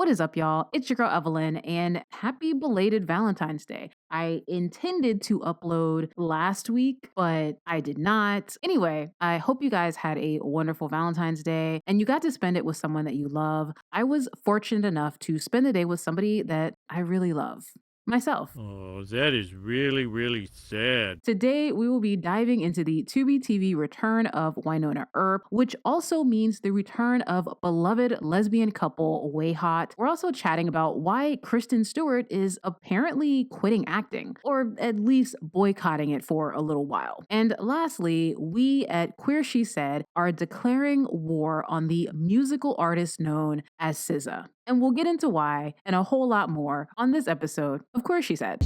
What is up, y'all? It's your girl Evelyn, and happy belated Valentine's Day. I intended to upload last week, but I did not. Anyway, I hope you guys had a wonderful Valentine's Day and you got to spend it with someone that you love. I was fortunate enough to spend the day with somebody that I really love. Myself. Oh, that is really, really sad. Today, we will be diving into the to-be TV return of Wynonna Earp, which also means the return of beloved lesbian couple Way Hot. We're also chatting about why Kristen Stewart is apparently quitting acting, or at least boycotting it for a little while. And lastly, we at Queer She Said are declaring war on the musical artist known as SZA. And we'll get into why and a whole lot more on this episode of Queer She Said.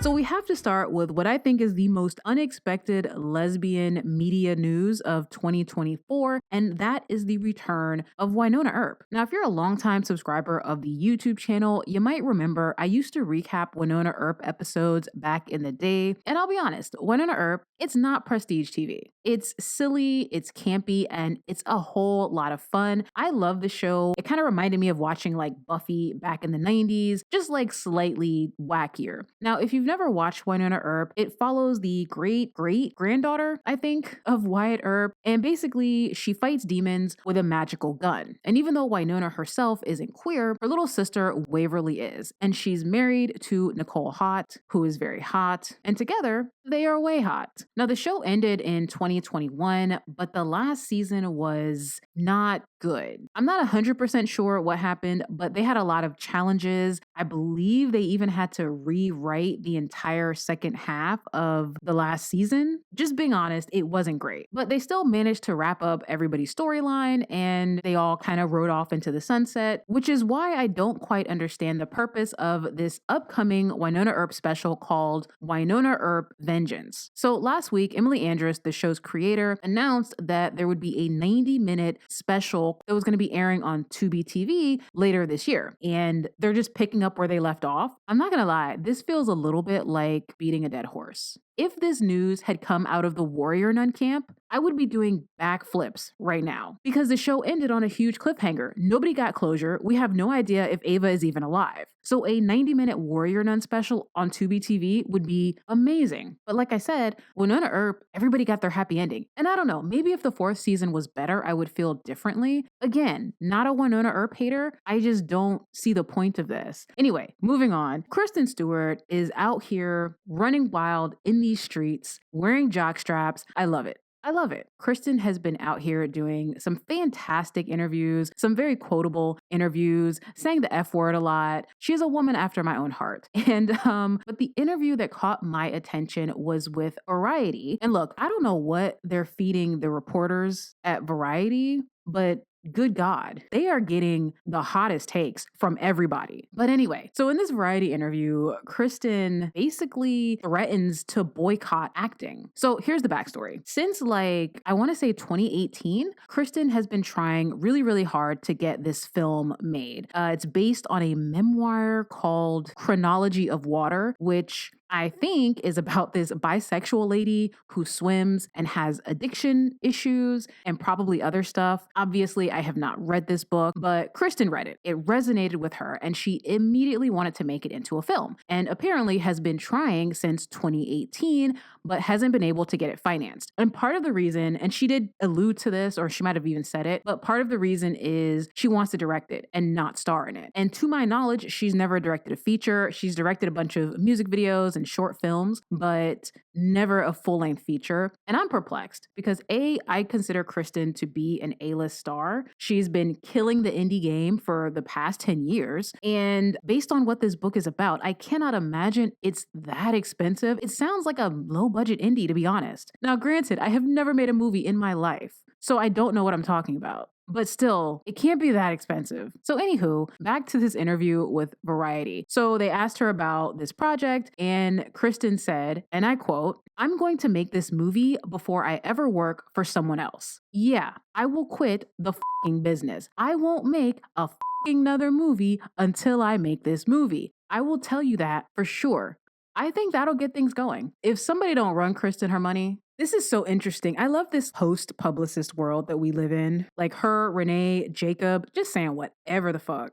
So we have to start with what I think is the most unexpected lesbian media news of 2024, and that is the return of Wynonna Earp. Now, if you're a longtime subscriber of the YouTube channel, you might remember I used to recap Wynonna Earp episodes back in the day, and I'll be honest, Wynonna Earp, it's not prestige TV. It's silly, it's campy, and it's a whole lot of fun. I love the show. It kind of reminded me of watching like Buffy back in the 90s, just like slightly wackier. Now, if you've never watched Wynonna Earp, it follows the great-great-granddaughter, I think, of Wyatt Earp, and basically she fights demons with a magical gun. And even though Wynonna herself isn't queer, her little sister Waverly is, and she's married to Nicole Hot, who is very hot, and together they are way hot. Now, the show ended in 2021, but the last season was not good. I'm not 100% sure what happened, but they had a lot of challenges. I believe they even had to rewrite the entire second half of the last season. Just being honest, it wasn't great. But they still managed to wrap up everybody's storyline and they all kind of rode off into the sunset, which is why I don't quite understand the purpose of this upcoming Wynonna Earp special called Wynonna Earp Vengeance. So last week, Emily Andrus, the show's creator, announced that there would be a 90-minute special that was going to be airing on to-be TV later this year. And they're just picking up where they left off. I'm not going to lie, this feels a little bit like beating a dead horse. If this news had come out of the Warrior Nun camp, I would be doing backflips right now because the show ended on a huge cliffhanger. Nobody got closure. We have no idea if Ava is even alive. So a 90-minute Warrior Nun special on to-be TV would be amazing. But like I said, Wynonna Earp, everybody got their happy ending. And I don't know, maybe if the fourth season was better, I would feel differently. Again, not a Wynonna Earp hater. I just don't see the point of this. Anyway, moving on. Kristen Stewart is out here running wild in these streets, wearing jock straps. I love it. I love it. Kristen has been out here doing some fantastic interviews, some very quotable interviews, saying the F word a lot. She is a woman after my own heart. But the interview that caught my attention was with Variety. And look, I don't know what they're feeding the reporters at Variety, but good God, they are getting the hottest takes from everybody. But anyway, so in this Variety interview, Kristen basically threatens to boycott acting. So here's the backstory. Since I want to say 2018, Kristen has been trying really, really hard to get this film made. It's based on a memoir called Chronology of Water, which I think is about this bisexual lady who swims and has addiction issues and probably other stuff. Obviously, I have not read this book, but Kristen read it. It resonated with her and she immediately wanted to make it into a film and apparently has been trying since 2018, but hasn't been able to get it financed. And part of the reason, and she did allude to this, or she might have even said it, but part of the reason is she wants to direct it and not star in it. And to my knowledge, she's never directed a feature. She's directed a bunch of music videos and short films, but never a full-length feature. And I'm perplexed because I consider Kristen to be an A-list star. She's been killing the indie game for the past 10 years. And based on what this book is about, I cannot imagine it's that expensive. It sounds like a low-budget indie, to be honest. Now, granted, I have never made a movie in my life, so I don't know what I'm talking about. But still, it can't be that expensive. So anywho, back to this interview with Variety. So they asked her about this project and Kristen said, and I quote, "I'm going to make this movie before I ever work for someone else. Yeah, I will quit the fucking business. I won't make a fucking another movie until I make this movie. I will tell you that for sure." I think that'll get things going. If somebody don't run Kristen her money, This is so interesting. I love this post publicist world that we live in. Like her, Renee, Jacob, just saying whatever the fuck.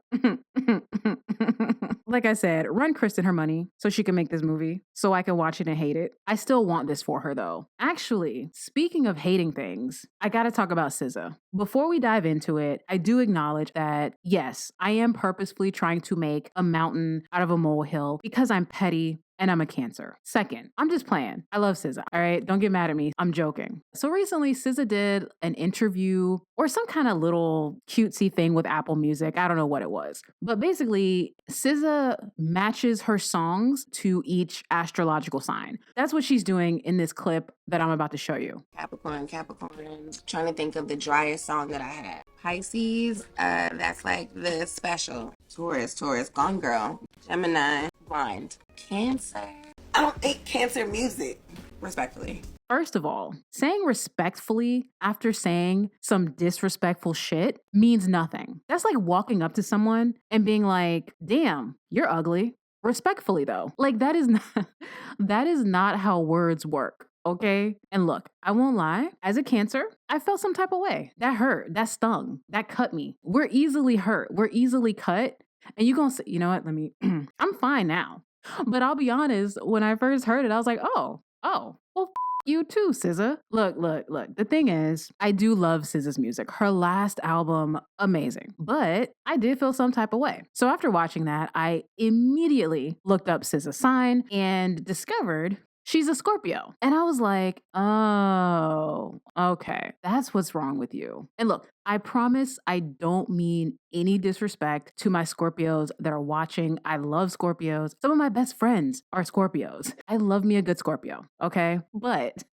Like I said, run Kristen her money so she can make this movie so I can watch it and hate it. I still want this for her though. Actually, speaking of hating things, I gotta talk about SZA. Before we dive into it, I do acknowledge that yes, I am purposefully trying to make a mountain out of a molehill because I'm petty and I'm a Cancer. Second, I'm just playing. I love SZA, all right? Don't get mad at me. I'm joking. So recently, SZA did an interview or some kind of little cutesy thing with Apple Music. I don't know what it was. But basically, SZA matches her songs to each astrological sign. That's what she's doing in this clip that I'm about to show you. Capricorn. Trying to think of the driest song that I had. Pisces, that's like the special. Taurus, Gone Girl. Gemini, Blind. Cancer. I don't think Cancer music, respectfully. First of all, saying respectfully after saying some disrespectful shit means nothing. That's like walking up to someone and being like, damn, you're ugly. Respectfully though. Like that is not how words work. Okay. And look, I won't lie. As a Cancer, I felt some type of way. That hurt. That stung. That cut me. We're easily hurt. We're easily cut. And you gonna say, you know what? I'm fine now. But I'll be honest, when I first heard it, I was like, well, you too, SZA. Look. The thing is, I do love SZA's music. Her last album, amazing. But I did feel some type of way. So after watching that, I immediately looked up SZA's sign and discovered she's a Scorpio. And I was like, oh, okay. That's what's wrong with you. And look, I promise I don't mean any disrespect to my Scorpios that are watching. I love Scorpios. Some of my best friends are Scorpios. I love me a good Scorpio, okay? But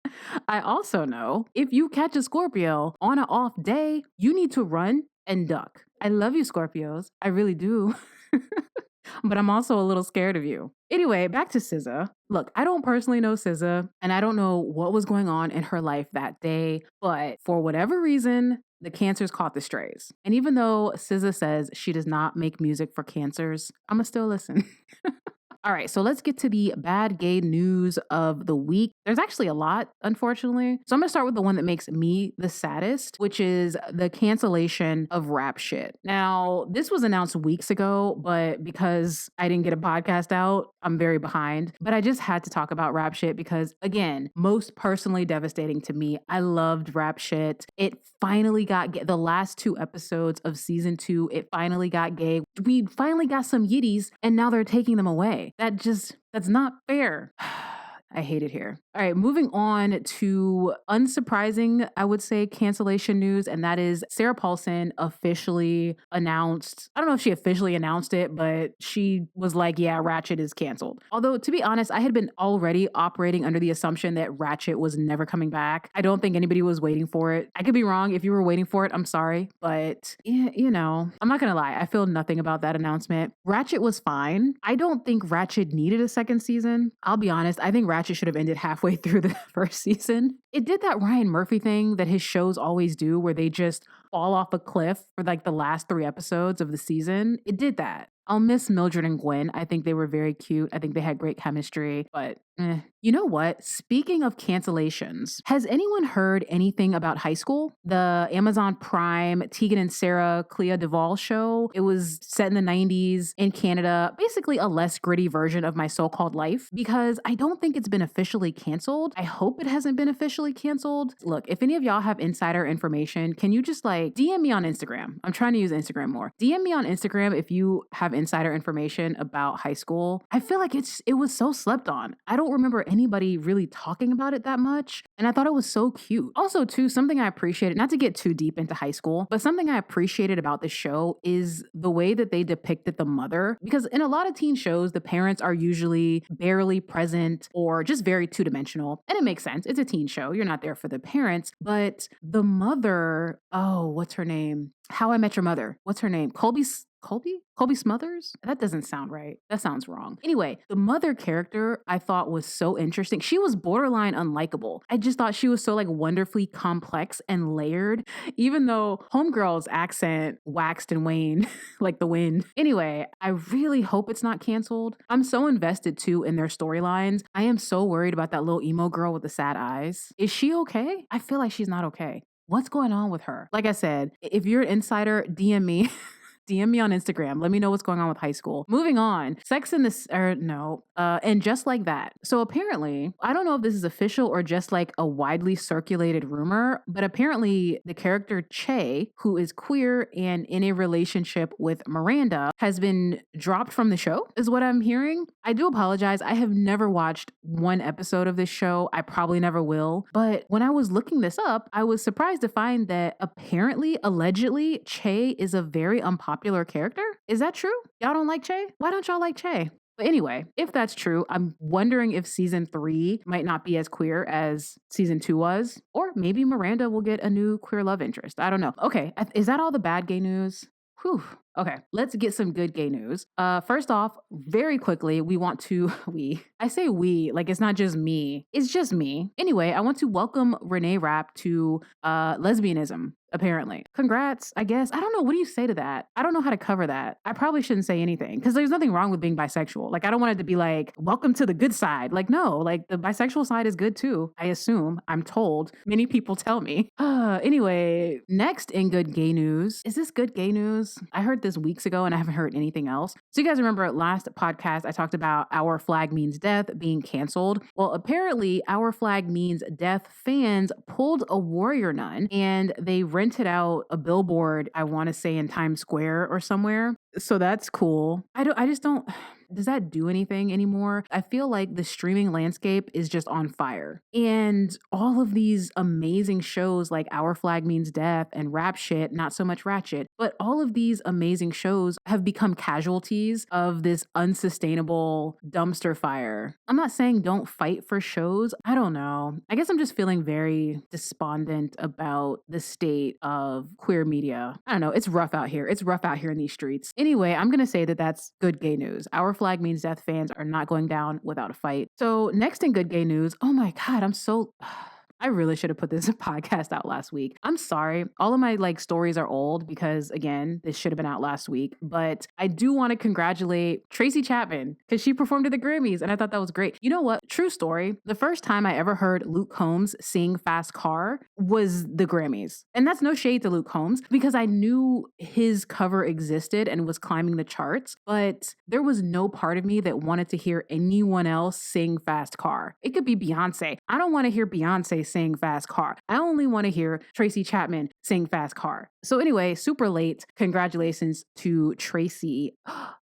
I also know if you catch a Scorpio on an off day, you need to run and duck. I love you, Scorpios. I really do. But I'm also a little scared of you. Anyway, back to SZA. Look, I don't personally know SZA, and I don't know what was going on in her life that day, but for whatever reason, the Cancers caught the strays. And even though SZA says she does not make music for Cancers, I'ma still listen. All right, so let's get to the bad gay news of the week. There's actually a lot, unfortunately. So I'm gonna start with the one that makes me the saddest, which is the cancellation of Ratched. Now, this was announced weeks ago, but because I didn't get a podcast out, I'm very behind. But I just had to talk about Ratched because, again, most personally devastating to me. I loved Ratched. It finally got the last 2 episodes of season 2. It finally got gay. We finally got some yiddies, and now they're taking them away. That's not fair. I hate it here. All right, moving on to unsurprising, I would say, cancellation news, and that is Sarah Paulson officially announced. I don't know if she officially announced it, but she was like, yeah, Ratched is canceled. Although, to be honest, I had been already operating under the assumption that Ratched was never coming back. I don't think anybody was waiting for it. I could be wrong. If you were waiting for it, I'm sorry. But, you know, I'm not going to lie. I feel nothing about that announcement. Ratched was fine. I don't think Ratched needed a second season. I'll be honest. I think Ratched should have ended halfway through the first season. It did that Ryan Murphy thing that his shows always do where they just fall off a cliff for like the last 3 episodes of the season. It did that. I'll miss Mildred and Gwen. I think they were very cute. I think they had great chemistry, but You know what? Speaking of cancellations, has anyone heard anything about High School? The Amazon Prime Tegan and Sarah Clea Duvall show. It was set in the 90s in Canada, basically a less gritty version of My So-Called Life, because I don't think it's been officially canceled. I hope it hasn't been officially canceled. Look, if any of y'all have insider information, can you just like DM me on Instagram? I'm trying to use Instagram more. DM me on Instagram if you have insider information about High School. I feel like it was so slept on. I don't remember anybody really talking about it that much. And I thought it was so cute. Also, too, something I appreciated, not to get too deep into High School, but something I appreciated about the show is the way that they depicted the mother. Because in a lot of teen shows, the parents are usually barely present or just very two-dimensional. And it makes sense. It's a teen show. You're not there for the parents. But the mother, oh, what's her name? How I Met Your Mother. What's her name? Colby Smothers? That doesn't sound right. That sounds wrong. Anyway, the mother character I thought was so interesting. She was borderline unlikable. I just thought she was so like wonderfully complex and layered, even though Homegirl's accent waxed and waned like the wind. Anyway, I really hope it's not canceled. I'm so invested too in their storylines. I am so worried about that little emo girl with the sad eyes. Is she okay? I feel like she's not okay. What's going on with her? Like I said, if you're an insider, DM me. DM me on Instagram. Let me know what's going on with high school. Moving on. Sex in the... and Just Like That. So apparently, I don't know if this is official or just like a widely circulated rumor, but apparently the character Che, who is queer and in a relationship with Miranda, has been dropped from the show, is what I'm hearing. I do apologize. I have never watched one episode of this show. I probably never will. But when I was looking this up, I was surprised to find that apparently, allegedly, Che is a very unpopular character. Is that true? Y'all don't like Che? Why don't y'all like Che? But anyway, if that's true, I'm wondering if season 3 might not be as queer as season 2 was, or maybe Miranda will get a new queer love interest. I don't know. Okay, is that all the bad gay news? Whew. Okay, let's get some good gay news. First off, very quickly, I say we, like it's not just me. It's just me. Anyway, I want to welcome Renee Rapp to lesbianism, apparently. Congrats, I guess. I don't know. What do you say to that? I don't know how to cover that. I probably shouldn't say anything because there's nothing wrong with being bisexual. Like, I don't want it to be like, welcome to the good side. Like, no, like the bisexual side is good too. I assume. I'm told. Many people tell me. Anyway, next in good gay news. Is this good gay news? I heard this weeks ago and I haven't heard anything else. So you guys remember last podcast, I talked about Our Flag Means Death being canceled. Well, apparently Our Flag Means Death fans pulled a warrior nun and they rented out a billboard, I want to say in Times Square or somewhere. So that's cool. I just don't... Does that do anything anymore? I feel like the streaming landscape is just on fire. And all of these amazing shows like Our Flag Means Death and Ratched, not so much Ratched, but all of these amazing shows have become casualties of this unsustainable dumpster fire. I'm not saying don't fight for shows. I don't know. I guess I'm just feeling very despondent about the state of queer media. I don't know. It's rough out here. It's rough out here in these streets. Anyway, I'm going to say that that's good gay news. Our Flag Means Death fans are not going down without a fight. So next in good gay news, oh my God, I really should have put this podcast out last week. I'm sorry. All of my stories are old because again, this should have been out last week, but I do want to congratulate Tracy Chapman because she performed at the Grammys and I thought that was great. You know what? True story. The first time I ever heard Luke Combs sing Fast Car was the Grammys. And that's no shade to Luke Combs because I knew his cover existed and was climbing the charts, but there was no part of me that wanted to hear anyone else sing Fast Car. It could be Beyonce. I don't want to hear Beyonce sing Fast Car. I only want to hear Tracy Chapman sing Fast Car. So anyway, super late. Congratulations to Tracy.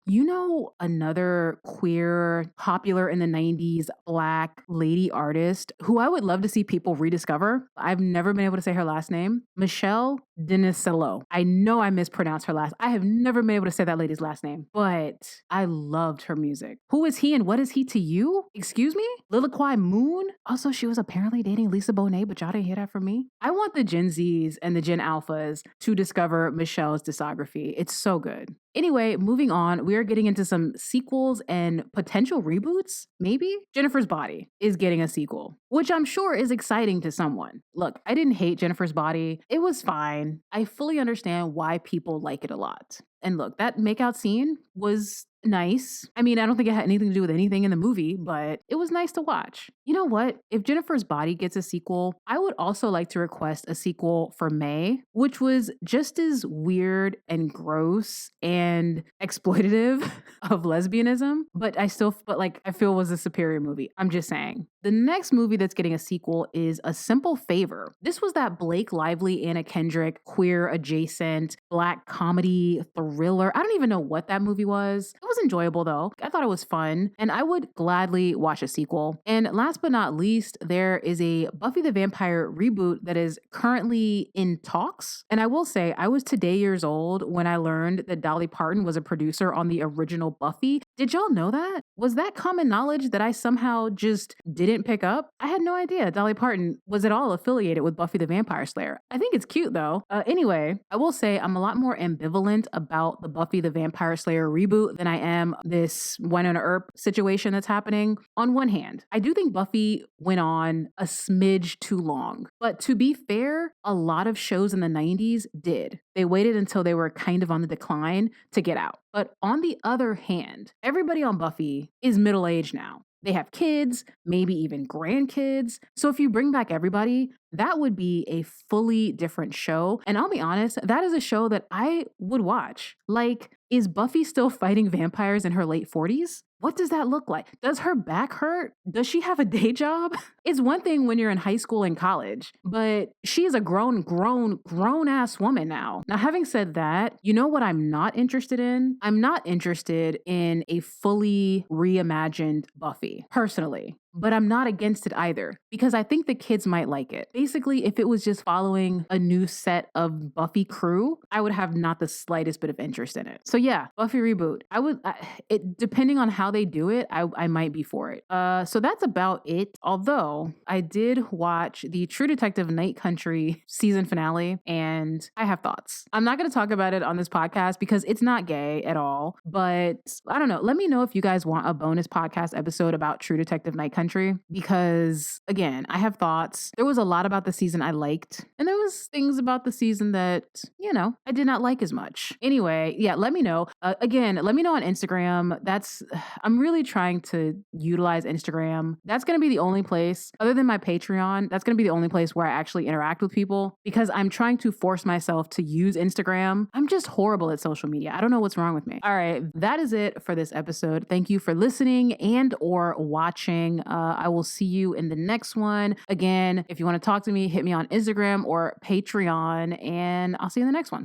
You know, another queer, popular in the 90s Black lady artist who I would love to see people rediscover. I've never been able to say her last name. Michelle Denisello. I know I mispronounced her last. I have never been able to say that lady's last name, but I loved her music. Who is he and what is he to you? Excuse me? Liliquai Moon? Also, she was apparently dating Lisa Bonet, but y'all didn't hear that from me. I want the Gen Zs and the Gen Alphas to discover Michelle's discography. It's so good. Anyway, moving on, we are getting into some sequels and potential reboots, maybe? Jennifer's Body is getting a sequel, which I'm sure is exciting to someone. Look, I didn't hate Jennifer's Body. It was fine. I fully understand why people like it a lot. And look, that makeout scene was nice. I mean, I don't think it had anything to do with anything in the movie, but it was nice to watch. You know what? If Jennifer's Body gets a sequel, I would also like to request a sequel for May, which was just as weird and gross and exploitative of lesbianism, but I feel was a superior movie. I'm just saying. The next movie that's getting a sequel is A Simple Favor. This was that Blake Lively, Anna Kendrick, queer adjacent, Black comedy thriller. I don't even know what that movie was. It was enjoyable though. I thought it was fun and I would gladly watch a sequel. And last but not least, there is a Buffy the Vampire reboot that is currently in talks. And I will say, I was today years old when I learned that Dolly Parton was a producer on the original Buffy. Did y'all know that? Was that common knowledge that I somehow just didn't pick up? I had no idea Dolly Parton was at all affiliated with Buffy the Vampire Slayer. I think it's cute though. Anyway, I will say I'm a lot more ambivalent about about the Buffy the Vampire Slayer reboot than I am this Wynonna Earp situation that's happening. On one hand, I do think Buffy went on a smidge too long. But to be fair, a lot of shows in the 90s did. They waited until they were kind of on the decline to get out. But on the other hand, everybody on Buffy is middle-aged now. They have kids, maybe even grandkids. So if you bring back everybody, that would be a fully different show. And I'll be honest, that is a show that I would watch. Like, is Buffy still fighting vampires in her late 40s? What does that look like? Does her back hurt? Does she have a day job? It's one thing when you're in high school and college, but she is a grown ass woman now. Now, having said that, you know what I'm not interested in? I'm not interested in a fully reimagined Buffy, personally. But I'm not against it either because I think the kids might like it. Basically, if it was just following a new set of Buffy crew, I would have not the slightest bit of interest in it. So yeah, Buffy reboot. Depending on how they do it, I might be for it. So that's about it. Although I did watch the True Detective Night Country season finale and I have thoughts. I'm not going to talk about it on this podcast because it's not gay at all, but I don't know. Let me know if you guys want a bonus podcast episode about True Detective Night Country because again, I have thoughts. There was a lot about the season I liked and there was things about the season that, I did not like as much. Anyway, yeah, let me know. Again, let me know on Instagram. I'm really trying to utilize Instagram. That's going to be the only place other than my Patreon. That's going to be the only place where I actually interact with people because I'm trying to force myself to use Instagram. I'm just horrible at social media. I don't know what's wrong with me. All right, that is it for this episode. Thank you for listening and or watching. I will see you in the next one. Again, if you want to talk to me, hit me on Instagram or Patreon, and I'll see you in the next one.